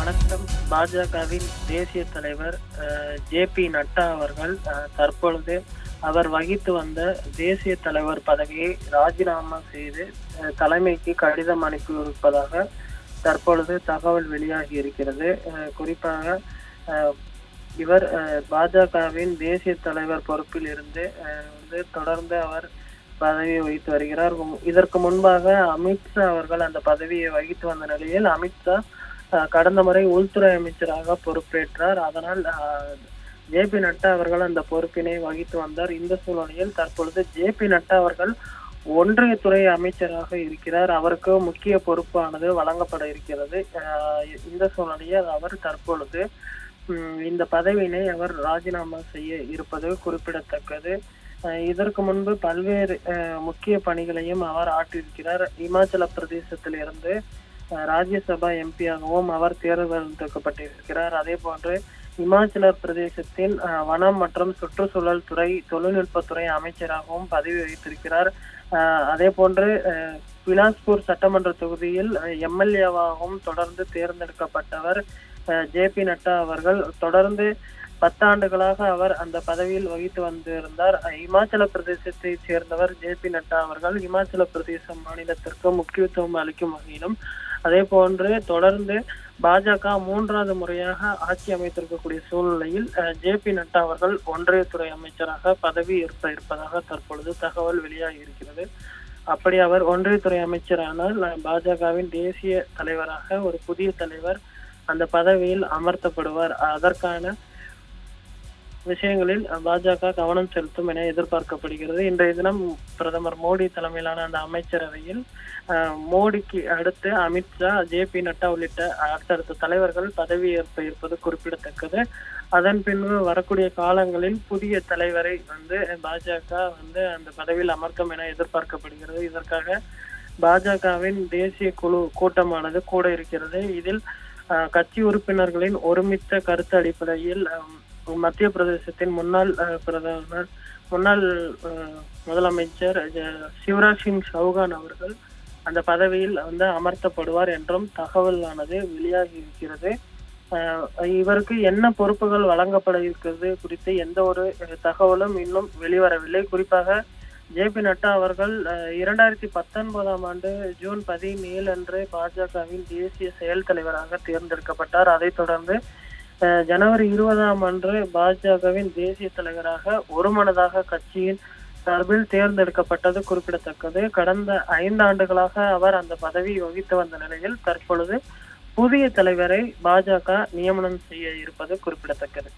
வணக்கம். பாஜகவின் தேசிய தலைவர் ஜே.பி. நட்டா அவர்கள் தற்பொழுது அவர் வகித்து வந்த தேசிய தலைவர் பதவியை ராஜினாமா செய்து தலைமைக்கு கடிதம் அனுப்பியிருப்பதாக தற்பொழுது தகவல் வெளியாகி இருக்கிறது. குறிப்பாக இவர் பாஜகவின் தேசிய தலைவர் பொறுப்பில் இருந்து தொடர்ந்து அவர் பதவியை வகித்து வருகிறார். இதற்கு முன்பாக அமித்ஷா அவர்கள் அந்த பதவியை வகித்து வந்த நிலையில் அமித்ஷா கடந்த முறை உள்துறை அமைச்சராக பொறுப்பேற்றார். அதனால் ஜே.பி. நட்டா அவர்கள் அந்த பொறுப்பினை வகித்து வந்தார். இந்த சூழ்நிலையில் தற்பொழுது ஜே.பி. நட்டா அவர்கள் ஒன்றியத்துறை அமைச்சராக இருக்கிறார். அவருக்கு முக்கிய பொறுப்பானது வழங்கப்பட இருக்கிறது. இந்த சூழ்நிலையில் அவர் தற்பொழுது இந்த பதவியினை அவர் ராஜினாமா செய்ய இருப்பது குறிப்பிடத்தக்கது. இதற்கு முன்பு பல்வேறு முக்கிய பணிகளையும் அவர் ஆற்றியிருக்கிறார். இமாச்சல பிரதேசத்தில் இருந்து ராஜ்யசபா எம்பியாகவும் அவர் தேர்ந்தெடுக்கப்பட்டிருக்கிறார். அதே போன்று இமாச்சல பிரதேசத்தின் வனம் மற்றும் சுற்றுச்சூழல் துறை தொழில்நுட்பத்துறை அமைச்சராகவும் பதவி வகித்திருக்கிறார். அதே போன்று பிலாஸ்பூர் சட்டமன்ற தொகுதியில் எம்எல்ஏவாகவும் தொடர்ந்து தேர்ந்தெடுக்கப்பட்டவர் ஜே.பி. நட்டா அவர்கள். தொடர்ந்து 10 ஆண்டுகளாக அவர் அந்த பதவியில் வகித்து வந்திருந்தார். இமாச்சல பிரதேசத்தை சேர்ந்தவர் ஜே.பி. நட்டா அவர்கள். இமாச்சல பிரதேச மாநிலத்திற்கு முக்கியத்துவம் அளிக்கும் வகையிலும் அதே போன்று தொடர்ந்து பாஜக 3வது முறையாக ஆட்சி அமைத்திருக்கக்கூடிய சூழ்நிலையில் ஜே.பி. நட்டா அவர்கள் ஒன்றியத்துறை அமைச்சராக பதவி ஏற்க இருப்பதாக தற்பொழுது தகவல் வெளியாகி இருக்கிறது. அப்படி அவர் ஒன்றியத்துறை அமைச்சரானால் பாஜகவின் தேசிய தலைவராக ஒரு புதிய தலைவர் அந்த பதவியில் அமர்த்தப்படுவார். அதற்கான விஷயங்களில் பாஜக கவனம் செலுத்தும் என எதிர்பார்க்கப்படுகிறது. இன்றைய தினம் பிரதமர் மோடி தலைமையிலான அந்த அமைச்சரவையில் மோடிக்கு அடுத்து அமித்ஷா, ஜே.பி. நட்டா உள்ளிட்ட அடுத்தடுத்த தலைவர்கள் பதவி ஏற்ப இருப்பது குறிப்பிடத்தக்கது. அதன் பின்பு வரக்கூடிய காலங்களில் புதிய தலைவரை பாஜக அந்த பதவியில் அமர்த்தும் என எதிர்பார்க்கப்படுகிறது. இதற்காக பாஜகவின் தேசிய குழு கூட்டமானது கூட இருக்கிறது. இதில் கட்சி உறுப்பினர்களின் ஒருமித்த கருத்து அடிப்படையில் மத்திய பிரதேசத்தின் முன்னாள் முதலமைச்சர் சிவராஜ் சிங் சௌகான் அவர்கள் அந்த பதவியில் அமர்த்தப்படுவார் என்றும் தகவலானது வெளியாகி இருக்கிறது. இவருக்கு என்ன பொறுப்புகள் வழங்கப்பட இருக்கிறது குறித்து எந்த ஒரு தகவலும் இன்னும் வெளிவரவில்லை. குறிப்பாக ஜே.பி. நட்டா அவர்கள் 2019ஆம் ஆண்டு ஜூன் 17 அன்று பாஜகவின் தேசிய செயல் தலைவராக தேர்ந்தெடுக்கப்பட்டார். அதைத் தொடர்ந்து ஜனவரி 20ஆம் அன்று பாஜகவின் தேசிய தலைவராக ஒருமனதாக கட்சியின் சார்பில் தேர்ந்தெடுக்கப்பட்டது குறிப்பிடத்தக்கது. கடந்த 5 ஆண்டுகளாக அவர் அந்த பதவியை வகித்து வந்த நிலையில் தற்பொழுது புதிய தலைவரை பாஜக நியமனம் செய்ய இருப்பது குறிப்பிடத்தக்கது.